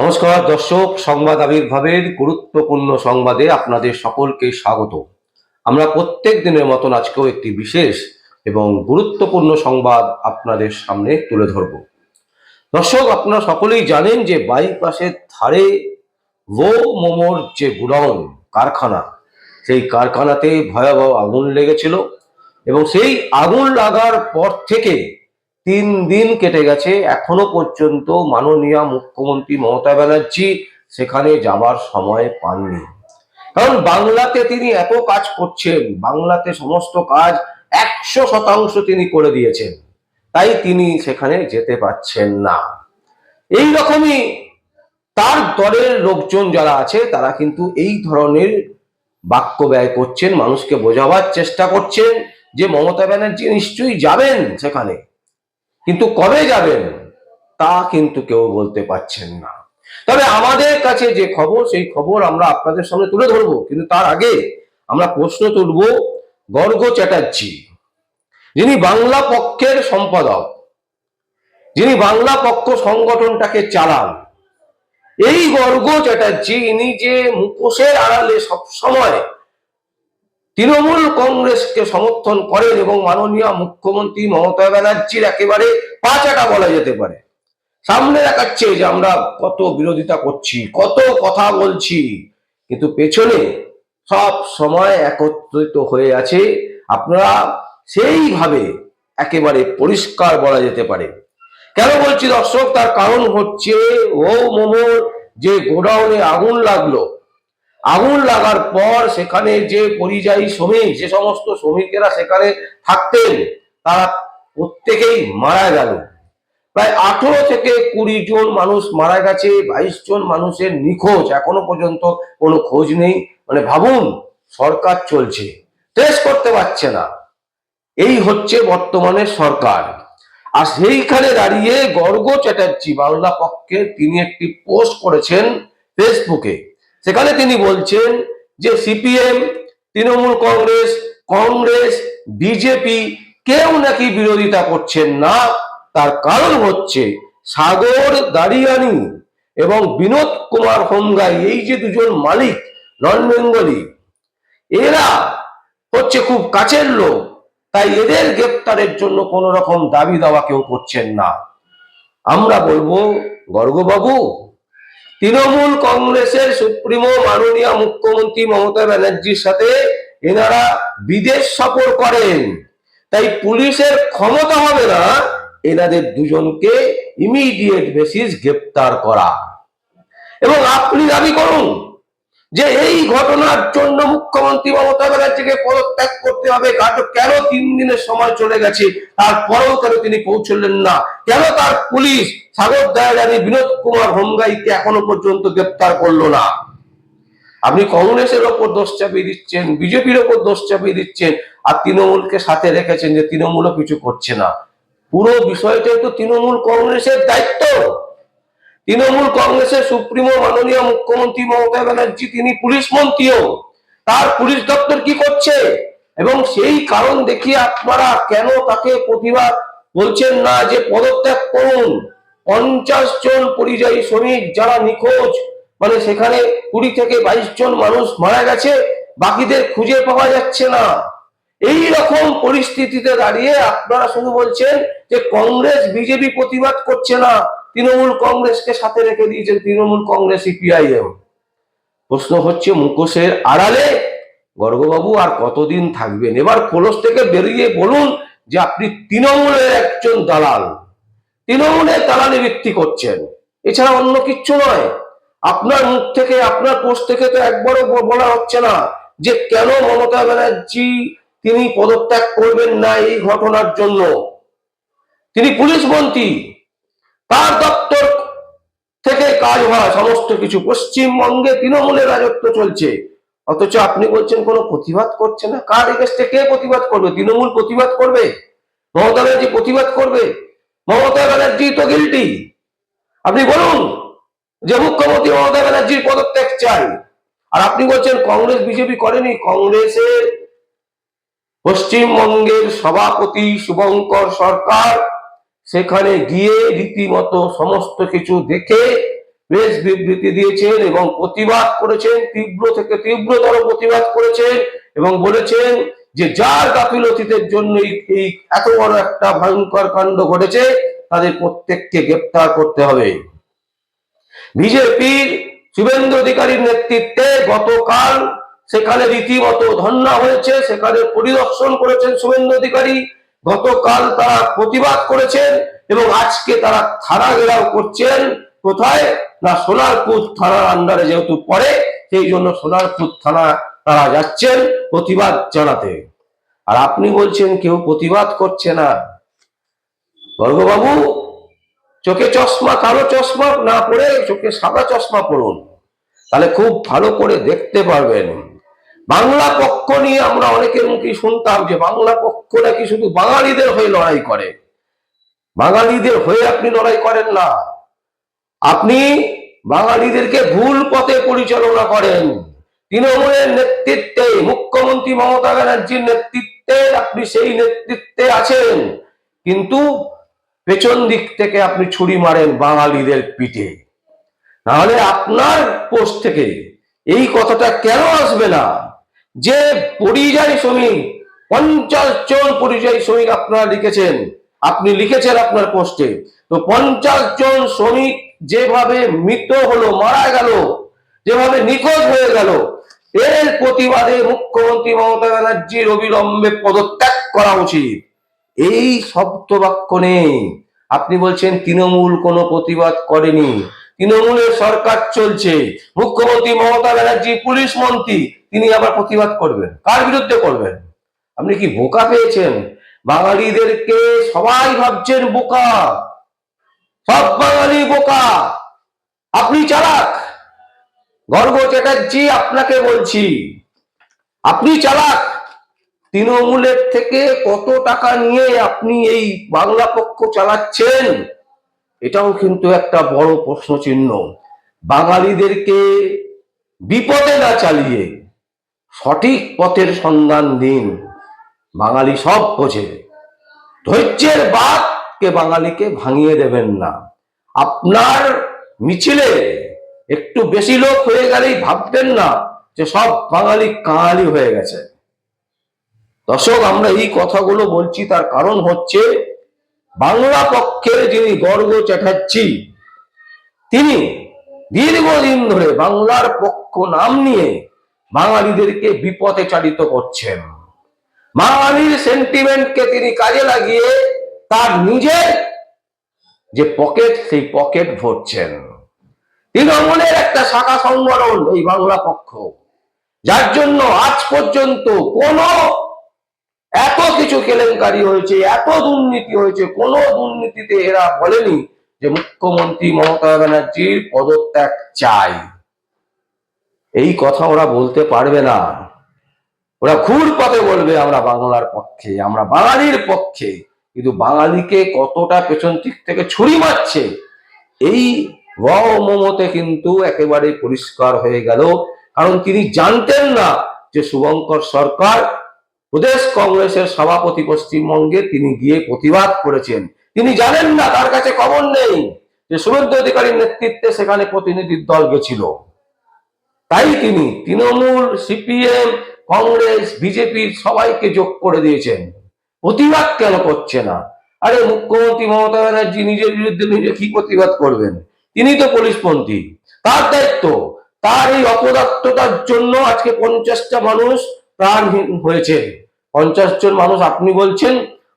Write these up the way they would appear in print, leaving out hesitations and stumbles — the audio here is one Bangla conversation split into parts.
নমস্কার দর্শক, সংবাদ আবির্ভাবের গুরুত্বপূর্ণ সংবাদে আপনাদের সকলকে স্বাগত। আমরা প্রত্যেক দিনের মতন আজকেও একটি বিশেষ এবং গুরুত্বপূর্ণ সংবাদ আপনাদের সামনে তুলে ধরব। দর্শক, আপনারা সকলেই জানেন যে বাইপাসের ধারে মোমোর যে গুডাউন কারখানা, সেই কারখানাতে ভয়াবহ আগুন লেগেছিল এবং সেই আগুন লাগার পর থেকে 3 দিন কেটে গেছে, এখনো পর্যন্ত মাননীয় মুখ্যমন্ত্রী মমতা ব্যানার্জি সেখানে যাবার সময় পাননি। কারণ বাংলাতে তিনি এত কাজ করছেন, বাংলাতে সমস্ত কাজ 100% তিনি করে দিয়েছেন, তাই তিনি সেখানে যেতে পারছেন না। এই রকমই তার দলের লোকজন যারা আছে তারা কিন্তু এই ধরনের বাক্য ব্যয় করছেন, মানুষকে বোঝাবার চেষ্টা করছেন যে মমতা ব্যানার্জি নিশ্চয়ই যাবেন সেখানে, কিন্তু কবে যাবেন তা কিন্তু কেউ বলতে পারছেন না। তবে আমাদের কাছে যে খবর, সেই খবর আমরা আপনাদের সামনে তুলে ধরবো, কিন্তু তার আগে আমরা প্রশ্ন তুলব গর্গ চ্যাটার্জি, যিনি বাংলা পক্ষের সম্পাদক, যিনি বাংলা পক্ষ সংগঠনটাকে চালান। এই গর্গ চ্যাটার্জি ইনি যে মুখোশের আড়ালে সবসময় তৃণমূল কংগ্রেসকে সমর্থন করেন এবং মাননীয় মুখ্যমন্ত্রী মমতা ব্যানার্জির একেবারে পাঁচাটা বলা যেতে পারে, সামনে দেখাচ্ছে যে আমরা কত বিরোধিতা করছি, কত কথা বলছি, কিন্তু পেছনে সব সময় একত্রিত হয়ে আছে। আপনারা সেইভাবে একেবারে পরিষ্কার বলা যেতে পারে। কেন বলছি দর্শক, তার কারণ হচ্ছে মোমোর যে গোডাউনে আগুন লাগলো, আগুন লাগার পর সেখানে যে পরিযায়ী শ্রমিক, যে সমস্ত শ্রমিকেরা সেখানে থাকতেন, তারা প্রত্যেকেই মারা গেল। প্রায় 18 থেকে 20 জন মানুষ মারা গেছে, 22 জন মানুষের নিখোঁজ, এখনো পর্যন্ত কোনো খোঁজ নেই। মানে ভাবুন, সরকার চলছে, ট্রেস করতে পারছে না। এই হচ্ছে বর্তমানে সরকার। আর সেইখানে দাঁড়িয়ে গর্গ চ্যাটার্জি বাংলা পক্ষে তিনি একটি পোস্ট করেছেন ফেসবুকে। সেখানে তিনি বলছেন যে সিপিএম, তৃণমূল কংগ্রেস, কংগ্রেস, বিজেপি কেউ নাকি বিরোধিতা করছেন না। তার কারণ হচ্ছে সাগর দারিয়ানি এবং বিনোদ কুমার হোমগাই, এই যে দুজন মালিক নন বেঙ্গলি, এরা হচ্ছে খুব কাছের লোক, তাই এদের গ্রেপ্তারের জন্য কোন রকম দাবি দাওয়া কেউ করছেন না। আমরা বলবো গর্গবাবু, তৃণমূল কংগ্রেসের সুপ্রিমো মাননীয় মুখ্যমন্ত্রী মমতা ব্যানার্জির সাথে এনারা বিদেশ সফর করেন, তাই পুলিশের ক্ষমতা হবে না এনাদের দুজনকে ইমিডিয়েট বেসিস গ্রেপ্তার করা। এবং আপনি দাবি করুন যে এই ঘটনার জন্য মুখ্যমন্ত্রী মমতা ব্যানার্জিকে পদত্যাগ করতে হবে। কেন 3 দিনের সময় চলে গেছে, তারপরেও কেন তিনি পৌঁছলেন না? কেন তার পুলিশ সাগর দায়ারানি, বিনোদ কুমার হোমগাইকে এখনো পর্যন্ত গ্রেপ্তার করলো না? আপনি কংগ্রেসের ওপর দোষ চাপিয়ে দিচ্ছেন, বিজেপির ওপর দোষ চাপিয়ে দিচ্ছেন, আর তৃণমূলকে সাথে রেখেছেন যে তৃণমূলও কিছু করছে না। পুরো বিষয়টাই তো তৃণমূল কংগ্রেসের দায়িত্ব। তৃণমূল কংগ্রেসের সুপ্রিমো মাননীয় মুখ্যমন্ত্রী মমতা ব্যানার্জি, তিনি পুলিশ মন্ত্রীও, তার পুলিশ দপ্তর কি করছে? এবং সেই কারণ দেখিয়ে আপনারা কেন তাকে প্রতিবাদ বলছেন না যে পদত্যাগ করুন? 50 জন পরিযায়ী শ্রমিক যারা নিখোঁজ, মানে সেখানে 20 থেকে 22 জন মানুষ মারা গেছে, বাকিদের খুঁজে পাওয়া যাচ্ছে না। এই রকম পরিস্থিতিতে দাঁড়িয়ে আপনারা শুধু বলছেন যে কংগ্রেস বিজেপি প্রতিবাদ করছে না, তৃণমূল কংগ্রেসকে সাথে রেখে দিয়েছেন তৃণমূল কংগ্রেস সিপিআইএম। প্রশ্ন হচ্ছে মুখোশের আড়ালে গর্গবাবু আর কতদিন থাকবেন? এবার খোলস থেকে বেরিয়ে বলুন যে আপনি তৃণমূলের একজন দালাল, তৃণমূলের দালালি বিক্রি করছেন, এছাড়া অন্য কিচ্ছু নয়। আপনার মুখ থেকে, আপনার পোস্ট থেকে তো একবারও বলা হচ্ছে না যে কেন মমতা ব্যানার্জি তিনি পদত্যাগ করবেন না এই ঘটনার জন্য। তিনি পুলিশ মন্ত্রী, তার দপ্তর থেকে কাজ হয় সমস্ত কিছু। পশ্চিমবঙ্গে তৃণমূলের রাজত্ব চলছে, অথচ আপনি বলছেন কোনো প্রতিবাদ করছে না। কার এগেস্টে কে প্রতিবাদ করবে? তৃণমূল প্রতিবাদ করবে? মমতা ব্যানার্জি প্রতিবাদ করবে? মমতা ব্যানার্জি তো গিল্টি। আপনি বলুন যে মুখ্যমন্ত্রী মমতা ব্যানার্জির পদত্যাগ চাই, আর আপনি বলছেন কংগ্রেস বিজেপি করেনি। কংগ্রেসের পশ্চিমবঙ্গের সভাপতি শুভঙ্কর সরকার সেখানে গিয়ে রীতিমতো সমস্ত কিছু দেখে প্রেস বিবৃতি দিয়েছেন এবং প্রতিবাদ করেছেন, তীব্র থেকে তীব্রতর প্রতিবাদ করেছেন এবং বলেছেন যে যার গাফিলতির জন্য এই এত বড় একটা ভয়ঙ্কর কাণ্ড ঘটেছে তাদের প্রত্যেককে গ্রেপ্তার করতে হবে। বিজেপির শুভেন্দু অধিকারীর নেতৃত্বে গতকাল সেখানে রীতিমতো ধর্ণা হয়েছে, সেখানে পরিদর্শন করেছেন শুভেন্দু অধিকারী। গতকাল তারা প্রতিবাদ করেছেন এবং আজকে তারা থানা ঘেরাও করছেন। কোথায় না, সোনারপুর থানার আন্ডারে যেহেতু পড়ে সেই জন্য সোনারপুর থানা তারা যাচ্ছেন প্রতিবাদ জানাতে। আর আপনি বলছেন কেউ প্রতিবাদ করছে না। গর্গবাবু, চোখে চশমা, কালো চশমা না পড়ে চোখে সাদা চশমা পড়ুন, তাহলে খুব ভালো করে দেখতে পারবেন। বাংলা পক্ষ নিয়ে আমরা অনেকের মুখে শুনতাম যে বাংলা পক্ষ নাকি শুধু বাঙালিদের হয়ে লড়াই করে। বাঙালিদের হয়ে আপনি লড়াই করেন না, আপনি বাঙালিদেরকে ভুল পথে পরিচালনা করেন। তৃণমূলের নেতৃত্বে, মুখ্যমন্ত্রী মমতা ব্যানার্জির নেতৃত্বে আপনি সেই নেতৃত্বে আছেন, কিন্তু পেছন দিক থেকে আপনি ছুরি মারেন বাঙালিদের পিঠে। নাহলে আপনার পোস্ট থেকে এই কথাটা কেন আসবে না যে পরিযায়ী শ্রমিক, 50 জন পরিযায়ী শ্রমিক আপনারা লিখেছেন, আপনি লিখেছেন আপনার পোস্টে, তো 50 জন শ্রমিক যেভাবে মৃত হলো, মারা গেল, যেভাবে নিখোঁজ হয়ে গেল, এর প্রতিবাদে মুখ্যমন্ত্রী মমতা ব্যানার্জির অবিলম্বে পদত্যাগ করা উচিত। এই শব্দবাক্য নেই। আপনি বলছেন তৃণমূল কোনো প্রতিবাদ করেনি, তৃণমূলের সরকার চলছে, মুখ্যমন্ত্রী মমতা ব্যানার্জি পুলিশ মন্ত্রী, তিনি আবার প্রতিবাদ করবেন, কার বিরুদ্ধে করবেন? আপনি কি বোকা পেয়েছেন? বাঙালিদেরকে সবাই ভাবছেন বোকা, সব বাঙালি বোকা, আপনি চালাক। গর্গ চ্যাটার্জি, আপনাকে বলছি, আপনি চালাক। তৃণমূলের থেকে কত টাকা নিয়ে আপনি এই বাংলা পক্ষ চালাচ্ছেন, এটাও কিন্তু একটা বড় প্রশ্ন চিহ্ন। বাঙালিদেরকে বিপদে না চালিয়ে সঠিক পথের সন্ধান দিন, বাঙালি সব বোঝে। ধৈর্যের বাঁধকে বাঙালিকে ভাঙিয়ে দেবেন না। আপনার মিছিলে একটু বেশি লোক হয়ে গেলেই ভাববেন না যে সব বাঙালি কাঙালি হয়ে গেছে। দর্শক, আমরা এই কথাগুলো বলছি তার কারণ হচ্ছে বাংলা পক্ষের যিনি গর্গ চ্যাটার্জি, তিনি দীর্ঘদিন ধরে বাংলার পক্ষ নাম নিয়ে বাঙালিদেরকে বিপথে চালিত করছেন। বাঙালির সেন্টিমেন্টকে তিনি কাজে লাগিয়ে তার নিজের যে পকেট, সেই পকেট ভরছেন। তৃণমূলের একটা শাখা সংগঠন এই বাংলা পক্ষ, যার জন্য আজ পর্যন্ত কোনো এত কিছু কেলেঙ্কারি হয়েছে, এত দুর্নীতি হয়েছে, কোন দুর্নীতিতে এরা বলেনি যে মুখ্যমন্ত্রী মমতা ব্যানার্জির পদত্যাগ চাই। এই কথা ওরা বলতে পারবে না। ওরা ঘুর পথে বলবে আমরা বাংলার পক্ষে, আমরা বাঙালির পক্ষে, কিন্তু বাঙালিকে কতটা পেছন দিক থেকে ছুরি মারছে এই মমতে কিন্তু একেবারে পরিষ্কার হয়ে গেল। কারণ তিনি জানতেন না যে শুভঙ্কর সরকার প্রদেশ কংগ্রেসের সভাপতি পশ্চিমবঙ্গে, তিনি গিয়ে প্রতিবাদ করেছেন। তিনি জানেন না, তার কাছে খবর নেই যে শুভেন্দু অধিকারীর নেতৃত্বে সেখানে প্রতিনিধির দল গেছিল। তাই তিনি তৃণমূল, সিপিএম, কংগ্রেস, বিজেপির সবাইকে যোগ করে দিয়েছেন। প্রতিবাদ কেন করছে না? আরে মুখ্যমন্ত্রী মমতা ব্যানার্জি নিজের বিরুদ্ধে নিজে কি প্রতিবাদ করবেন? তিনি তো পুলিশ মন্ত্রী, তার দায়িত্ব। তার এই অপদার্থতার জন্য আজকে 50টা মানুষ প্রাণহীন হয়েছে। 50 জন মানুষ, আপনি বলছেন,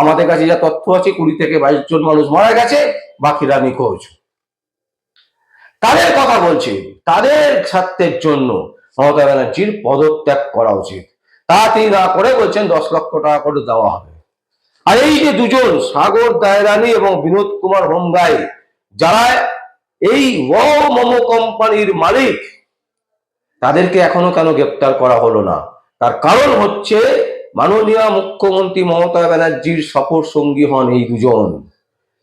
আমাদের কাছে যা তথ্য আছে 20 থেকে 22 জন মানুষ মারা গেছে, বাকিরা নিখোঁজ। তাদের কথা বলছি, তাদের স্বার্থের জন্য মমতা ব্যানার্জির পদত্যাগ করা উচিত। তা তিনি না করে বলছেন 10 লক্ষ টাকা করে দেওয়া হবে। আর এই যে দুজন, সাগর দায়রানি এবং বিনোদ কুমার হোমগাই, যারা এই মোমো কোম্পানির মালিক, তাদেরকে এখনো কেন গ্রেপ্তার করা হলো না? তার কারণ হচ্ছে মাননীয় মুখ্যমন্ত্রী মমতা ব্যানার্জির সফর সঙ্গী হন এই দুজন।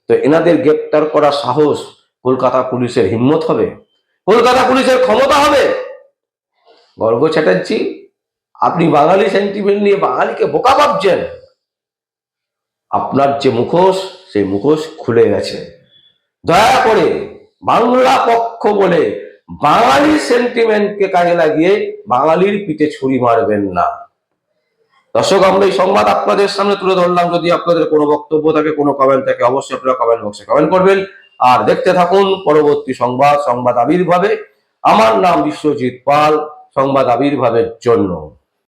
তো এনাদের গ্রেপ্তার করার সাহস কলকাতা পুলিশের হিম্মত হবে? কলকাতা পুলিশের ক্ষমতা হবে? গর্গ চ্যাটার্জি, আপনি বাঙালি সেন্টিমেন্ট নিয়ে বাঙালিকে বোকা ভাবছেন। আপনার যে মুখোশ, সেই মুখোশ খুলে গেছে। দয়া করে বাংলা পক্ষ বলে বাঙালির সেন্টিমেন্টকে কাজে লাগিয়ে বাঙালির পিঠে ছুরি মারবেন না। দর্শক, আমরা এই সংবাদ আপনাদের সামনে তুলে ধরলাম। যদি আপনাদের কোনো বক্তব্য থাকে, কোনো কমেন্ট থাকে, অবশ্যই আপনারা কমেন্ট বক্সে কমেন্ট করবেন। আর দেখতে থাকুন পরবর্তী সংবাদ আবির্ভাবে। আমার নাম বিশ্বজিৎ পাল, সংবাদ আবির্ভাবের জন্য।